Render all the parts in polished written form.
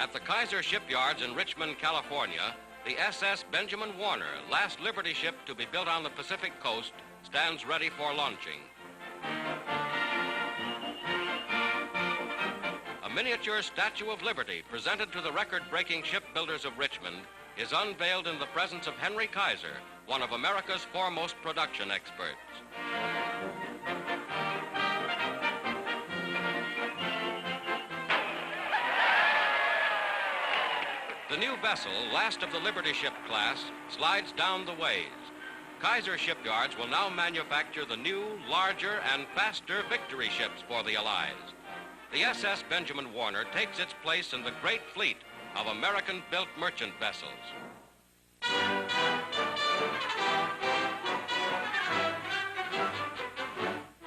At the Kaiser shipyards in Richmond, California, the SS Benjamin Warner, last Liberty ship to be built on the Pacific coast, stands ready for launching. A miniature Statue of Liberty presented to the record-breaking shipbuilders of Richmond is unveiled in the presence of Henry Kaiser, one of America's foremost production experts. The new vessel, last of the Liberty ship class, slides down the ways. Kaiser shipyards will now manufacture the new, larger, and faster Victory ships for the Allies. The SS Benjamin Warner takes its place in the great fleet of American-built merchant vessels.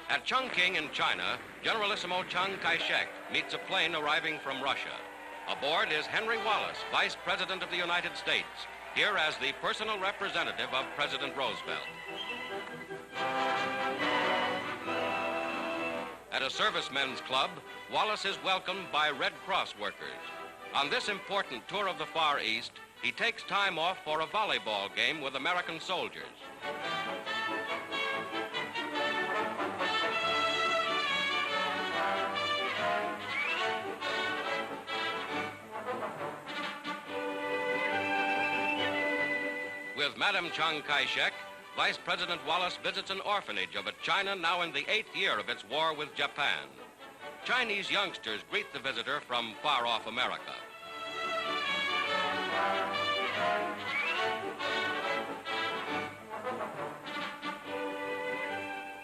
At Chungking in China, Generalissimo Chiang Kai-shek meets a plane arriving from Russia. Aboard is Henry Wallace, Vice President of the United States, here as the personal representative of President Roosevelt. At a servicemen's club, Wallace is welcomed by Red Cross workers. On this important tour of the Far East, he takes time off for a volleyball game with American soldiers. With Madame Chiang Kai-shek, Vice President Wallace visits an orphanage of a China now in the 8th year of its war with Japan. Chinese youngsters greet the visitor from far-off America.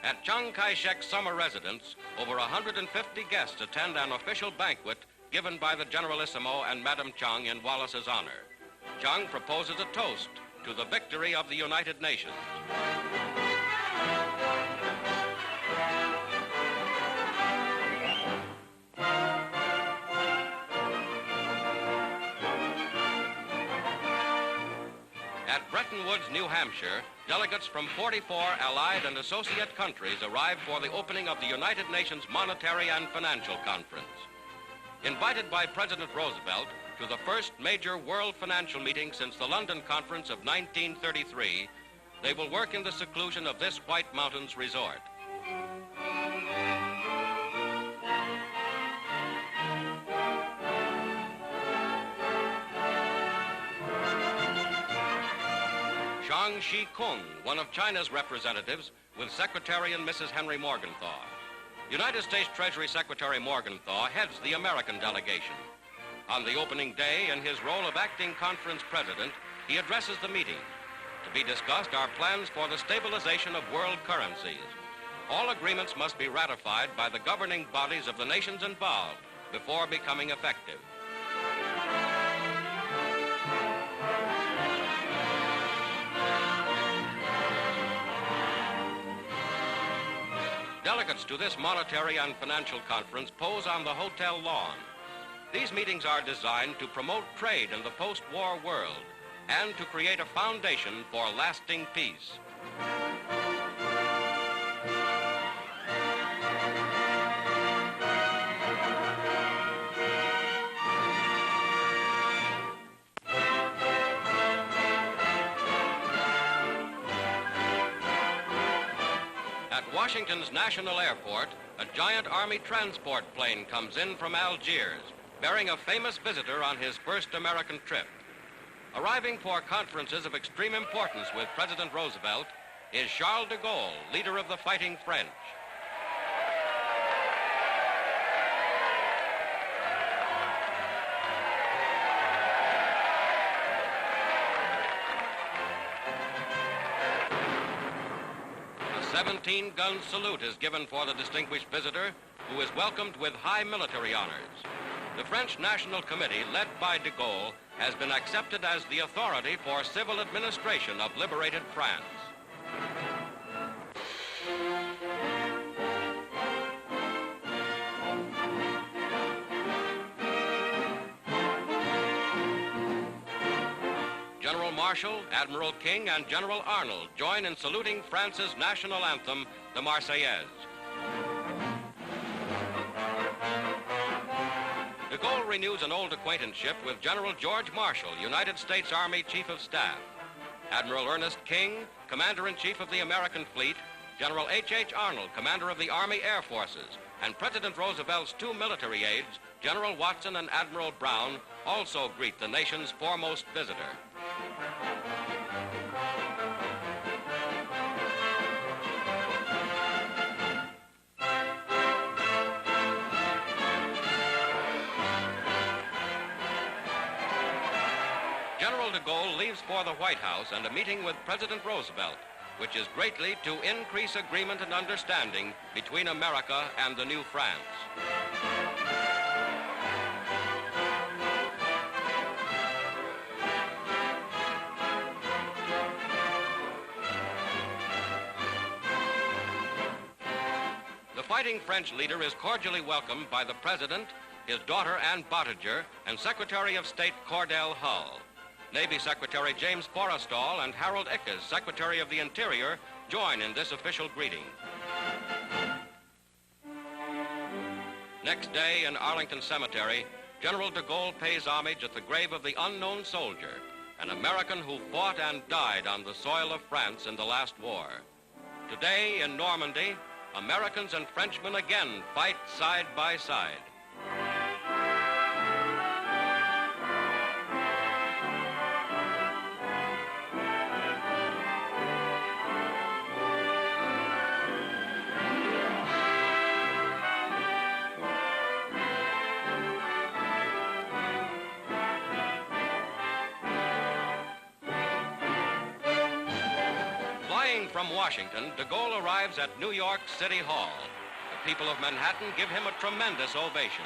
At Chiang Kai-shek's summer residence, over 150 guests attend an official banquet given by the Generalissimo and Madame Chiang in Wallace's honor. Chiang proposes a toast to the victory of the United Nations. At Bretton Woods, New Hampshire, delegates from 44 allied and associate countries arrived for the opening of the United Nations Monetary and Financial Conference. Invited by President Roosevelt to the first major world financial meeting since the London Conference of 1933, they will work in the seclusion of this White Mountains resort. Shang Shi-kung, one of China's representatives, with Secretary and Mrs. Henry Morgenthau. United States Treasury Secretary Morgenthau heads the American delegation. On the opening day, in his role of acting conference president, he addresses the meeting. To be discussed are plans for the stabilization of world currencies. All agreements must be ratified by the governing bodies of the nations involved before becoming effective. Delegates to this monetary and financial conference pose on the hotel lawn. These meetings are designed to promote trade in the post-war world and to create a foundation for lasting peace. At Washington's National Airport, a giant Army transport plane comes in from Algiers, bearing a famous visitor on his first American trip. Arriving for conferences of extreme importance with President Roosevelt is Charles de Gaulle, leader of the fighting French. A 17-gun salute is given for the distinguished visitor, who is welcomed with high military honors. The French National Committee, led by de Gaulle, has been accepted as the authority for civil administration of liberated France. General Marshall, Admiral King, and General Arnold join in saluting France's national anthem, the Marseillaise. De Gaulle renews an old acquaintanceship with General George Marshall, United States Army Chief of Staff. Admiral Ernest King, Commander-in-Chief of the American Fleet, General H.H. Arnold, Commander of the Army Air Forces, and President Roosevelt's two military aides, General Watson and Admiral Brown, also greet the nation's foremost visitor. General de Gaulle leaves for the White House and a meeting with President Roosevelt, which is greatly to increase agreement and understanding between America and the new France. The fighting French leader is cordially welcomed by the President, his daughter Anne Bottager, and Secretary of State Cordell Hull. Navy Secretary James Forrestal and Harold Ickes, Secretary of the Interior, join in this official greeting. Next day in Arlington Cemetery, General de Gaulle pays homage at the grave of the unknown soldier, an American who fought and died on the soil of France in the last war. Today in Normandy, Americans and Frenchmen again fight side by side. From Washington, de Gaulle arrives at New York City Hall. The people of Manhattan give him a tremendous ovation.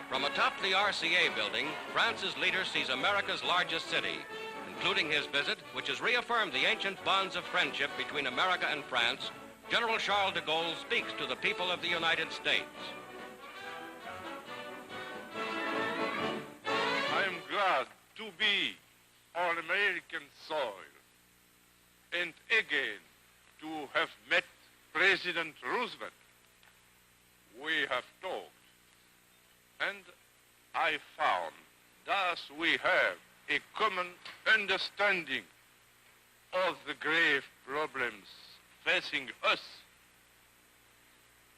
From atop the RCA building, France's leader sees America's largest city, including his visit, which has reaffirmed the ancient bonds of friendship between America and France. General Charles de Gaulle speaks to the people of the United States. I am glad to be on American soil and again to have met President Roosevelt. We have talked. And I found thus we have a common understanding of the grave problems facing us.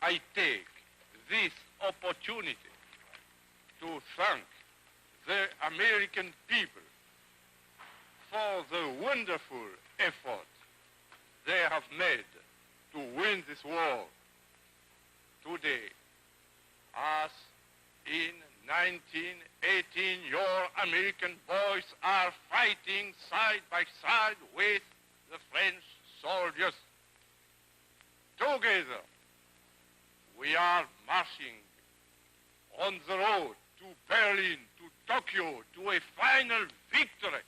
I take this opportunity to thank the American people for the wonderful effort they have made to win this war. Today, as in 1918, your American boys are fighting side by side with the French soldiers. Together, we are marching on the road to Berlin, to Tokyo, to a final victory.